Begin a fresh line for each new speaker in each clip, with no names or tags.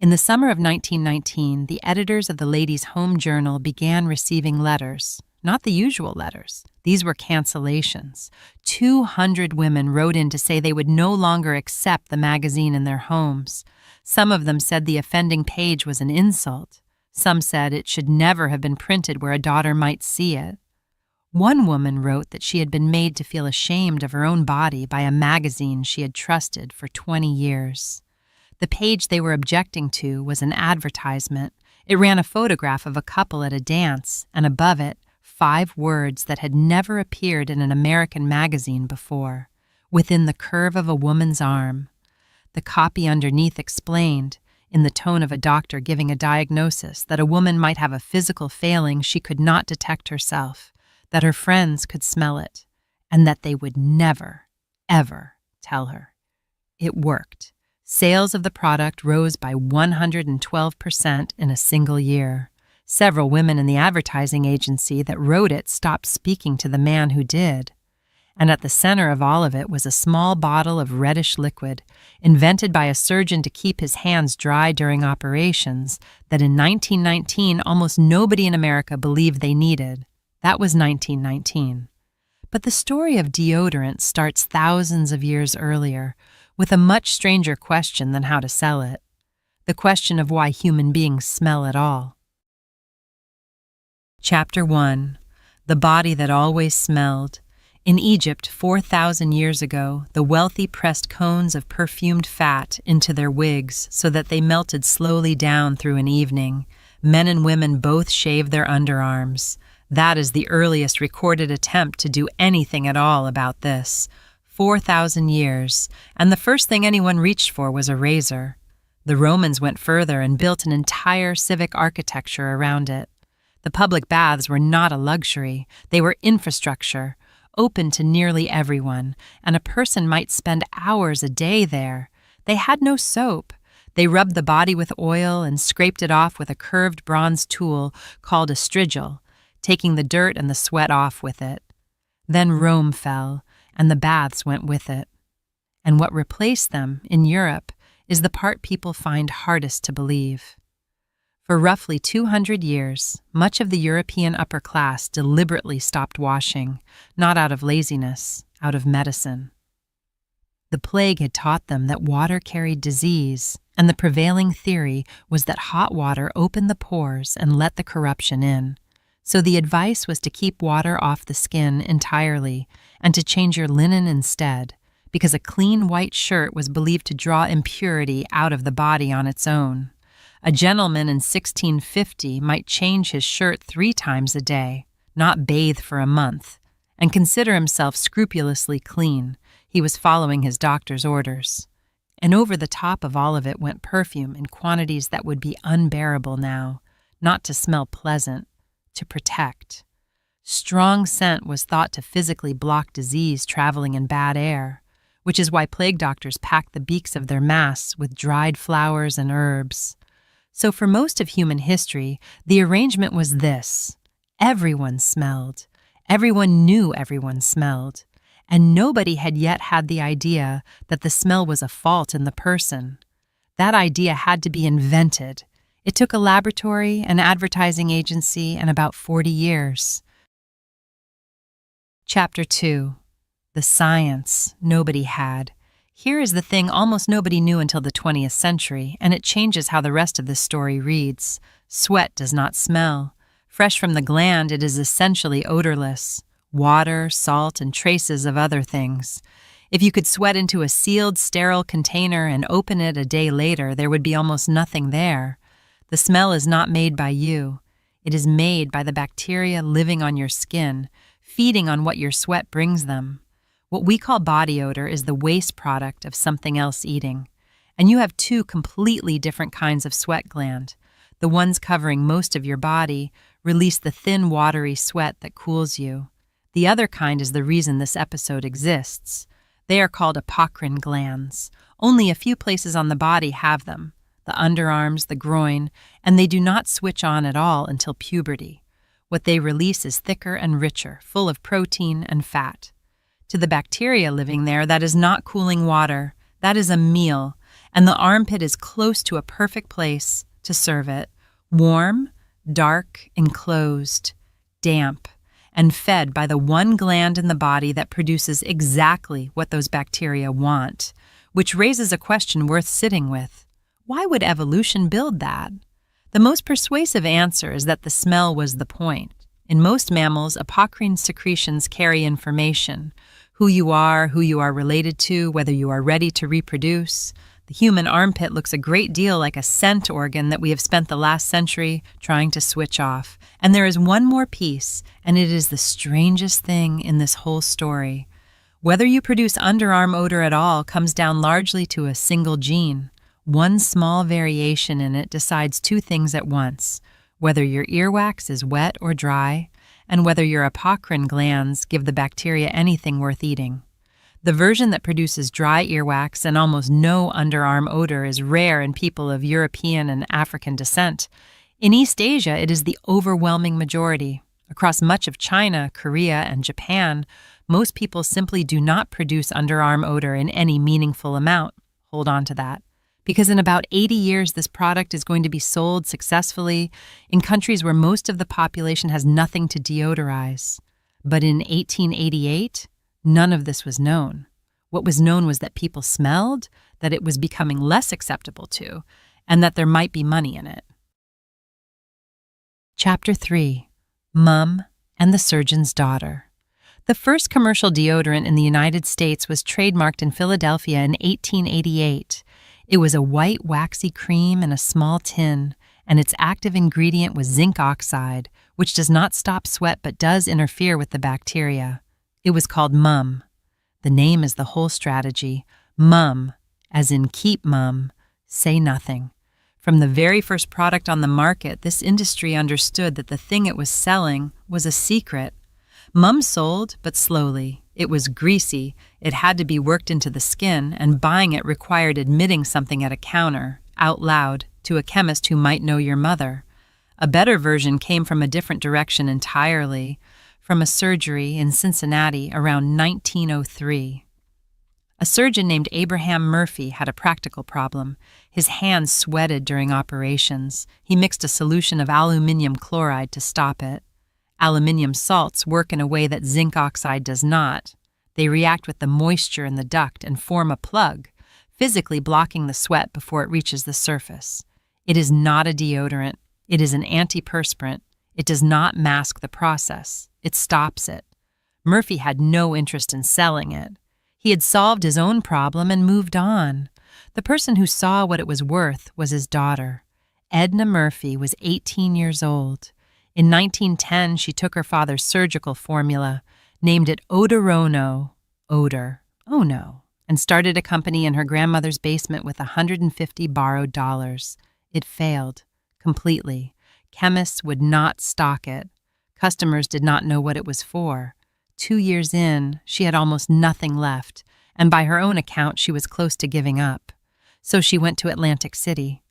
In the summer of 1919, the editors of the Ladies' Home Journal began receiving letters. Not the usual letters. These were cancellations. 200 women wrote in to say they would no longer accept the magazine in their homes. Some of them said the offending page was an insult. Some said it should never have been printed where a daughter might see it. One woman wrote that she had been made to feel ashamed of her own body by a magazine she had trusted for 20 years. The page they were objecting to was an advertisement. It ran a photograph of a couple at a dance, and above it, 5 words that had never appeared in an American magazine before, within the curve of a woman's arm. The copy underneath explained, in the tone of a doctor giving a diagnosis, that a woman might have a physical failing she could not detect herself, that her friends could smell it, and that they would never, ever tell her. It worked. Sales of the product rose by 112% in a single year. Several women in the advertising agency that wrote it stopped speaking to the man who did. And at the center of all of it was a small bottle of reddish liquid, invented by a surgeon to keep his hands dry during operations, that in 1919 almost nobody in America believed they needed. That was 1919. But the story of deodorant starts thousands of years earlier, with a much stranger question than how to sell it. The question of why human beings smell at all. Chapter 1. The Body That Always Smelled. In Egypt, 4,000 years ago, the wealthy pressed cones of perfumed fat into their wigs so that they melted slowly down through an evening. Men and women both shaved their underarms. That is the earliest recorded attempt to do anything at all about this. 4,000 years, and the first thing anyone reached for was a razor. The Romans went further and built an entire civic architecture around it. The public baths were not a luxury, they were infrastructure, open to nearly everyone, and a person might spend hours a day there. They had no soap. They rubbed the body with oil and scraped it off with a curved bronze tool called a strigil, taking the dirt and the sweat off with it. Then Rome fell, and the baths went with it. And what replaced them, in Europe, is the part people find hardest to believe. For roughly 200 years, much of the European upper class deliberately stopped washing, not out of laziness, out of medicine. The plague had taught them that water carried disease, and the prevailing theory was that hot water opened the pores and let the corruption in. So the advice was to keep water off the skin entirely and to change your linen instead, because a clean white shirt was believed to draw impurity out of the body on its own. A gentleman in 1650 might change his shirt 3 times a day, not bathe for a month, and consider himself scrupulously clean. He was following his doctor's orders. And over the top of all of it went perfume in quantities that would be unbearable now, not to smell pleasant, to protect. Strong scent was thought to physically block disease traveling in bad air, which is why plague doctors packed the beaks of their masks with dried flowers and herbs. So for most of human history, the arrangement was this. Everyone smelled. Everyone knew everyone smelled. And nobody had yet had the idea that the smell was a fault in the person. That idea had to be invented. It took a laboratory, an advertising agency, and about 40 years. Chapter 2. The science nobody had. Here is the thing almost nobody knew until the 20th century, and it changes how the rest of this story reads. Sweat does not smell. Fresh from the gland, it is essentially odorless. Water, salt, and traces of other things. If you could sweat into a sealed, sterile container and open it a day later, there would be almost nothing there. The smell is not made by you. It is made by the bacteria living on your skin, feeding on what your sweat brings them. What we call body odor is the waste product of something else eating. And you have 2 completely different kinds of sweat gland. The ones covering most of your body release the thin, watery sweat that cools you. The other kind is the reason this episode exists. They are called apocrine glands. Only a few places on the body have them, the underarms, the groin, and they do not switch on at all until puberty. What they release is thicker and richer, full of protein and fat. To the bacteria living there, that is not cooling water. That is a meal, and the armpit is close to a perfect place to serve it. Warm, dark, enclosed, damp, and fed by the one gland in the body that produces exactly what those bacteria want, which raises a question worth sitting with. Why would evolution build that? The most persuasive answer is that the smell was the point. In most mammals, apocrine secretions carry information: who you are related to, whether you are ready to reproduce. The human armpit looks a great deal like a scent organ that we have spent the last century trying to switch off. And there is one more piece, and it is the strangest thing in this whole story. Whether you produce underarm odor at all comes down largely to a single gene. One small variation in it decides two things at once: whether your earwax is wet or dry, and whether your apocrine glands give the bacteria anything worth eating. The version that produces dry earwax and almost no underarm odor is rare in people of European and African descent. In East Asia, it is the overwhelming majority. Across much of China, Korea, and Japan, most people simply do not produce underarm odor in any meaningful amount. Hold on to that. Because in about 80 years, this product is going to be sold successfully in countries where most of the population has nothing to deodorize. But in 1888, none of this was known. What was known was that people smelled, that it was becoming less acceptable to, and that there might be money in it. Chapter 3. Mum and the Surgeon's Daughter. The first commercial deodorant in the United States was trademarked in Philadelphia in 1888. It was a white, waxy cream in a small tin, and its active ingredient was zinc oxide, which does not stop sweat but does interfere with the bacteria. It was called Mum. The name is the whole strategy. Mum, as in keep mum, say nothing. From the very first product on the market, this industry understood that the thing it was selling was a secret. Mum sold, but slowly. It was greasy, it had to be worked into the skin, and buying it required admitting something at a counter, out loud, to a chemist who might know your mother. A better version came from a different direction entirely, from a surgery in Cincinnati around 1903. A surgeon named Abraham Murphy had a practical problem. His hands sweated during operations. He mixed a solution of aluminium chloride to stop it. Aluminium salts work in a way that zinc oxide does not. They react with the moisture in the duct and form a plug, physically blocking the sweat before it reaches the surface. It is not a deodorant. It is an antiperspirant. It does not mask the process. It stops it. Murphy had no interest in selling it. He had solved his own problem and moved on. The person who saw what it was worth was his daughter. Edna Murphy was 18 years old. In 1910, she took her father's surgical formula, named it Odorono, odor, oh no, and started a company in her grandmother's basement with 150 borrowed dollars. It failed, completely. Chemists would not stock it. Customers did not know what it was for. 2 years in, she had almost nothing left, and by her own account, she was close to giving up. So she went to Atlantic City.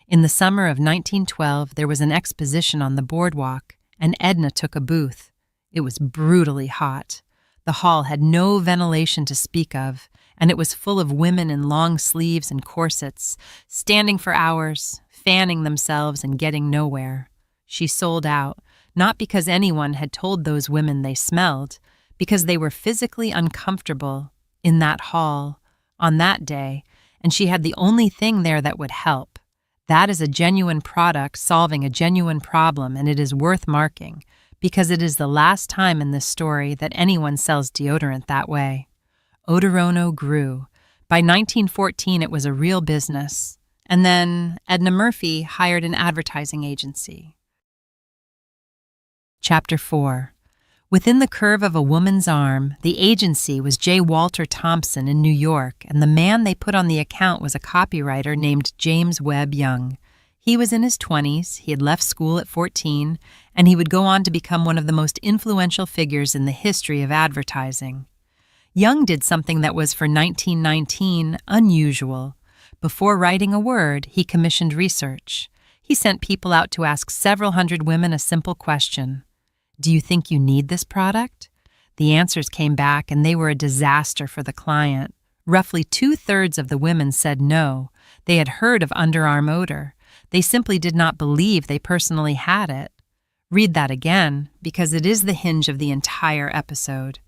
In the summer of 1912, there was an exposition on the boardwalk, and Edna took a booth. It was brutally hot. The hall had no ventilation to speak of, and it was full of women in long sleeves and corsets, standing for hours, fanning themselves and getting nowhere. She sold out, not because anyone had told those women they smelled, because they were physically uncomfortable in that hall on that day, and she had the only thing there that would help. That is a genuine product solving a genuine problem, and it is worth marking, because it is the last time in this story that anyone sells deodorant that way. Odorono grew. By 1914, it was a real business. And then Edna Murphy hired an advertising agency. Chapter 4. Within the curve of a woman's arm, the agency was J. Walter Thompson in New York, and the man they put on the account was a copywriter named James Webb Young. He was in his 20s, he had left school at 14, and he would go on to become one of the most influential figures in the history of advertising. Young did something that was, for 1919, unusual. Before writing a word, he commissioned research. He sent people out to ask several hundred women a simple question. Do you think you need this product? The answers came back, and they were a disaster for the client. Roughly 2/3 of the women said no. They had heard of underarm odor. They simply did not believe they personally had it. Read that again, because it is the hinge of the entire episode.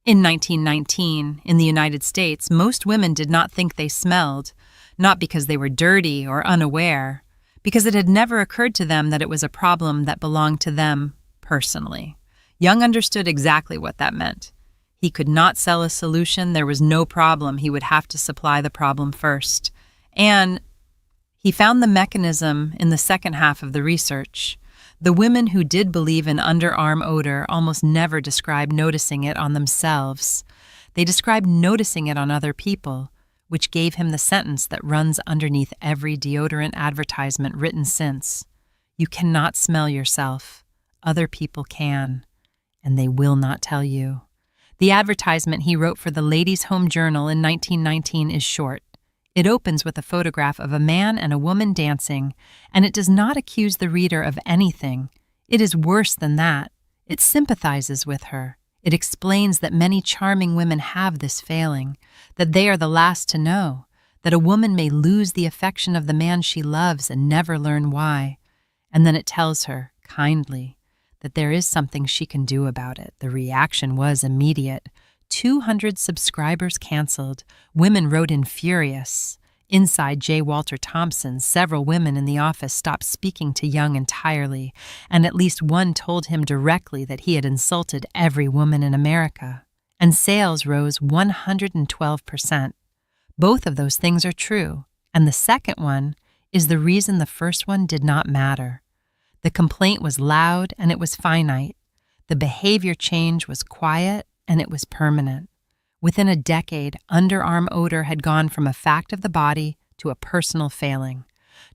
In 1919, in the United States, most women did not think they smelled, not because they were dirty or unaware, because it had never occurred to them that it was a problem that belonged to them personally. Young understood exactly what that meant. He could not sell a solution. There was no problem. He would have to supply the problem first. And he found the mechanism in the second half of the research. The women who did believe in underarm odor almost never described noticing it on themselves. They described noticing it on other people, which gave him the sentence that runs underneath every deodorant advertisement written since. You cannot smell yourself. Other people can, and they will not tell you. The advertisement he wrote for the Ladies' Home Journal in 1919 is short. It opens with a photograph of a man and a woman dancing, and it does not accuse the reader of anything. It is worse than that. It sympathizes with her. It explains that many charming women have this failing, that they are the last to know, that a woman may lose the affection of the man she loves and never learn why. And then it tells her, kindly, that there is something she can do about it. The reaction was immediate. 200 subscribers canceled. Women wrote in furious. Inside J. Walter Thompson, several women in the office stopped speaking to Young entirely, and at least one told him directly that he had insulted every woman in America. And sales rose 112%. Both of those things are true, and the second one is the reason the first one did not matter. The complaint was loud and it was finite. The behavior change was quiet and it was permanent. Within a decade, underarm odor had gone from a fact of the body to a personal failing.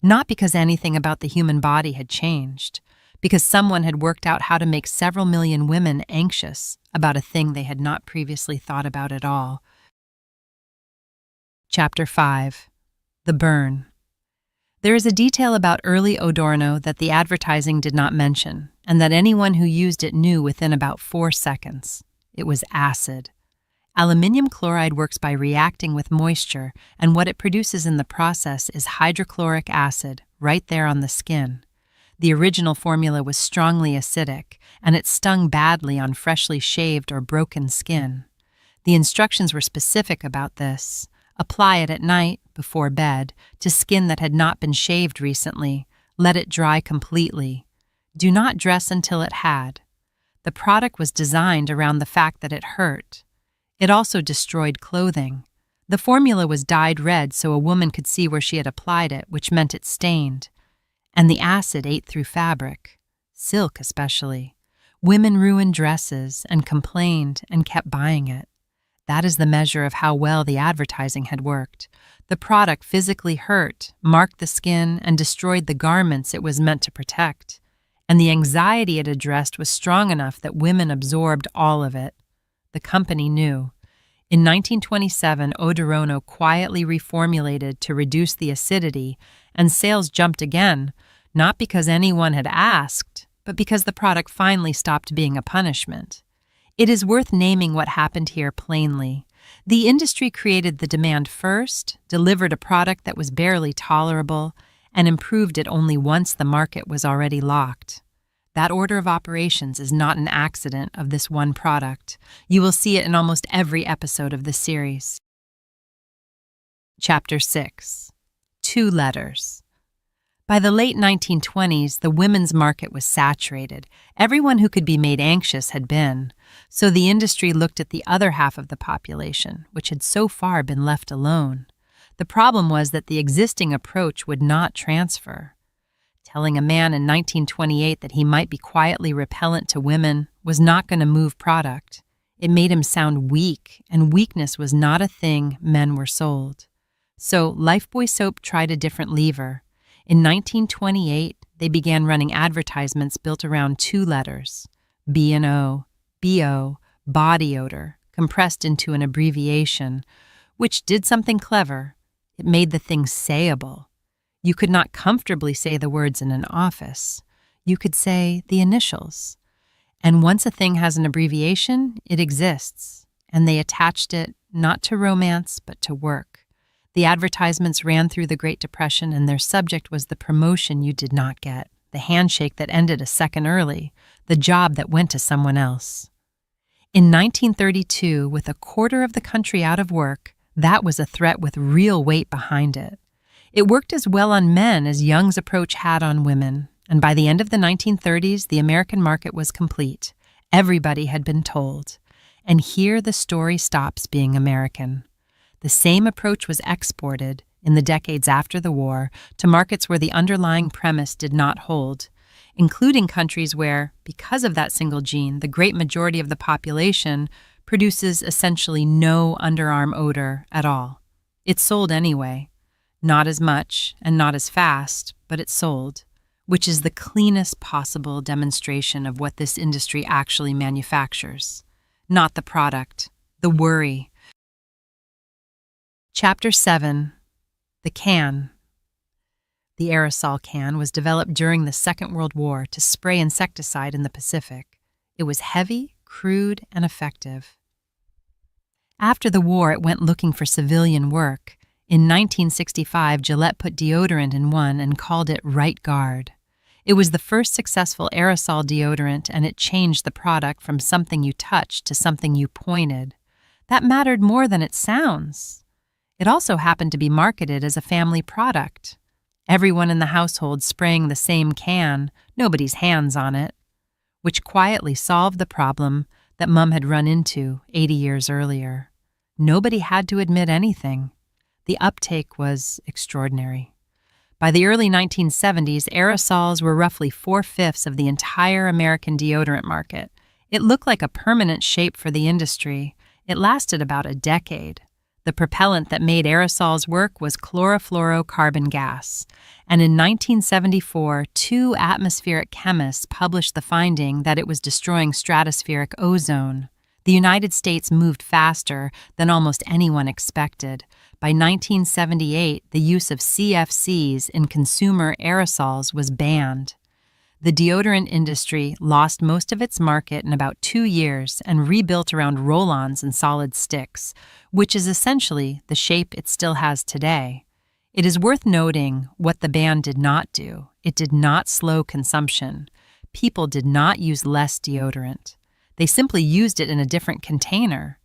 Not because anything about the human body had changed, because someone had worked out how to make several million women anxious about a thing they had not previously thought about at all. Chapter 5. The Burn. There is a detail about early Odorno that the advertising did not mention, and that anyone who used it knew within about 4 seconds. It was acid. Aluminium chloride works by reacting with moisture, and what it produces in the process is hydrochloric acid, right there on the skin. The original formula was strongly acidic, and it stung badly on freshly shaved or broken skin. The instructions were specific about this. Apply it at night, before bed, to skin that had not been shaved recently. Let it dry completely. Do not dress until it had. The product was designed around the fact that it hurt. It also destroyed clothing. The formula was dyed red so a woman could see where she had applied it, which meant it stained. And the acid ate through fabric, silk especially. Women ruined dresses and complained and kept buying it. That is the measure of how well the advertising had worked. The product physically hurt, marked the skin, and destroyed the garments it was meant to protect. And the anxiety it addressed was strong enough that women absorbed all of it. The company knew. In 1927, Odorno quietly reformulated to reduce the acidity, and sales jumped again, not because anyone had asked, but because the product finally stopped being a punishment. It is worth naming what happened here plainly. The industry created the demand first, delivered a product that was barely tolerable, and improved it only once the market was already locked. That order of operations is not an accident of this one product. You will see it in almost every episode of this series. Chapter 6. 2 letters. By the late 1920s, the women's market was saturated. Everyone who could be made anxious had been. So the industry looked at the other half of the population, which had so far been left alone. The problem was that the existing approach would not transfer. Telling a man in 1928 that he might be quietly repellent to women was not going to move product. It made him sound weak, and weakness was not a thing men were sold. So Lifebuoy soap tried a different lever. In 1928, they began running advertisements built around 2 letters, B and O, BO, body odor, compressed into an abbreviation, which did something clever. It made the thing sayable. You could not comfortably say the words in an office. You could say the initials. And once a thing has an abbreviation, it exists. And they attached it not to romance, but to work. The advertisements ran through the Great Depression, and their subject was the promotion you did not get, the handshake that ended a second early, the job that went to someone else. In 1932, with a quarter of the country out of work, that was a threat with real weight behind it. It worked as well on men as Young's approach had on women, and by the end of the 1930s, the American market was complete. Everybody had been told. And here the story stops being American. The same approach was exported, in the decades after the war, to markets where the underlying premise did not hold, including countries where, because of that single gene, the great majority of the population produces essentially no underarm odor at all. It sold anyway. Not as much and not as fast, but it sold, which is the cleanest possible demonstration of what this industry actually manufactures. Not the product, the worry. Chapter 7. The Can. The aerosol can was developed during the Second World War to spray insecticide in the Pacific. It was heavy, crude, and effective. After the war, it went looking for civilian work. In 1965, Gillette put deodorant in one and called it Right Guard. It was the first successful aerosol deodorant, and it changed the product from something you touched to something you pointed. That mattered more than it sounds. It also happened to be marketed as a family product. Everyone in the household spraying the same can, nobody's hands on it, which quietly solved the problem that Mom had run into 80 years earlier. Nobody had to admit anything. The uptake was extraordinary. By the early 1970s, aerosols were roughly 4/5 of the entire American deodorant market. It looked like a permanent shape for the industry. It lasted about a decade. The propellant that made aerosols work was chlorofluorocarbon gas, and in 1974, 2 atmospheric chemists published the finding that it was destroying stratospheric ozone. The United States moved faster than almost anyone expected. By 1978, the use of CFCs in consumer aerosols was banned. The deodorant industry lost most of its market in about 2 years and rebuilt around roll-ons and solid sticks, which is essentially the shape it still has today. It is worth noting what the ban did not do. It did not slow consumption. People did not use less deodorant. They simply used it in a different container.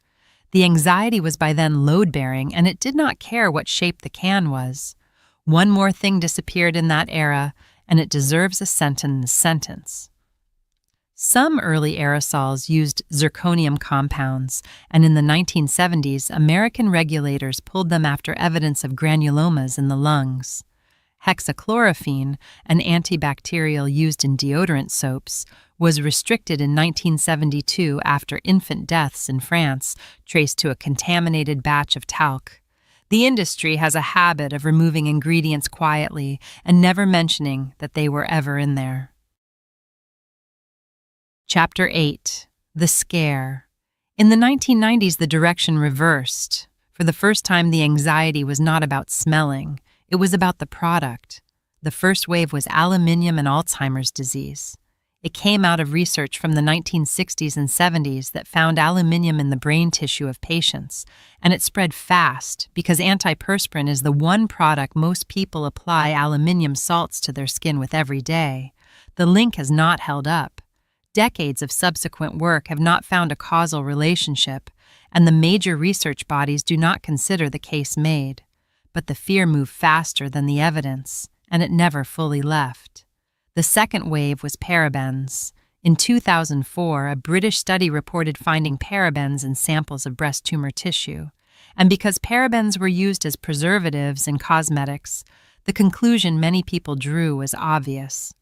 The anxiety was by then load-bearing, and it did not care what shape the can was. One more thing disappeared in that era, and it deserves a sentence. Some early aerosols used zirconium compounds, and in the 1970s, American regulators pulled them after evidence of granulomas in the lungs. Hexachlorophene, an antibacterial used in deodorant soaps, was restricted in 1972 after infant deaths in France traced to a contaminated batch of talc. The industry has a habit of removing ingredients quietly and never mentioning that they were ever in there. Chapter 8. The Scare. In the 1990s, the direction reversed. For the first time, the anxiety was not about smelling. It was about the product. The first wave was aluminium and Alzheimer's disease. It came out of research from the 1960s and 70s that found aluminium in the brain tissue of patients, and it spread fast because antiperspirant is the one product most people apply aluminium salts to their skin with every day. The link has not held up. Decades of subsequent work have not found a causal relationship, and the major research bodies do not consider the case made. But the fear moved faster than the evidence, and it never fully left. The second wave was parabens. In 2004, a British study reported finding parabens in samples of breast tumor tissue. And because parabens were used as preservatives in cosmetics, the conclusion many people drew was obvious.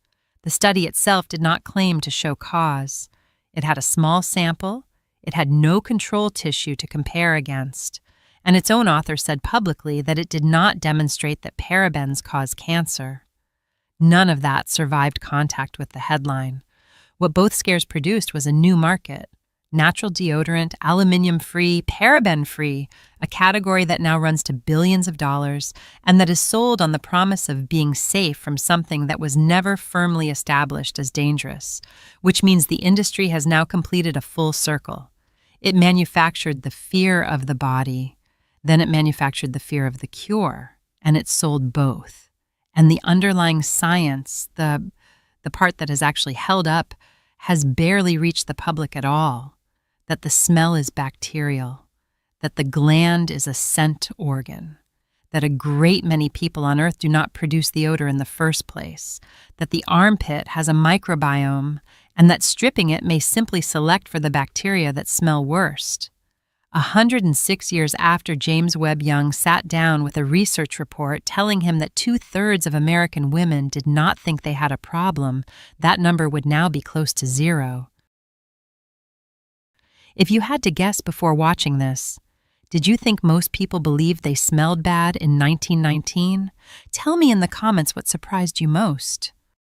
The study itself did not claim to show cause. It had a small sample, it had no control tissue to compare against, and its own author said publicly that it did not demonstrate that parabens cause cancer. None of that survived contact with the headline. What both scares produced was a new market. Natural deodorant, aluminium-free, paraben-free, a category that now runs to billions of dollars and that is sold on the promise of being safe from something that was never firmly established as dangerous, which means the industry has now completed a full circle. It manufactured the fear of the body. Then it manufactured the fear of the cure, and it sold both. And the underlying science, the part that has actually held up, has barely reached the public at all. That the smell is bacterial, that the gland is a scent organ, that a great many people on Earth do not produce the odor in the first place, that the armpit has a microbiome, and that stripping it may simply select for the bacteria that smell worst. 106 years after James Webb Young sat down with a research report telling him that 2/3 of American women did not think they had a problem, that number would now be close to 0. If you had to guess before watching this, did you think most people believed they smelled bad in 1919? Tell me in the comments what surprised you most.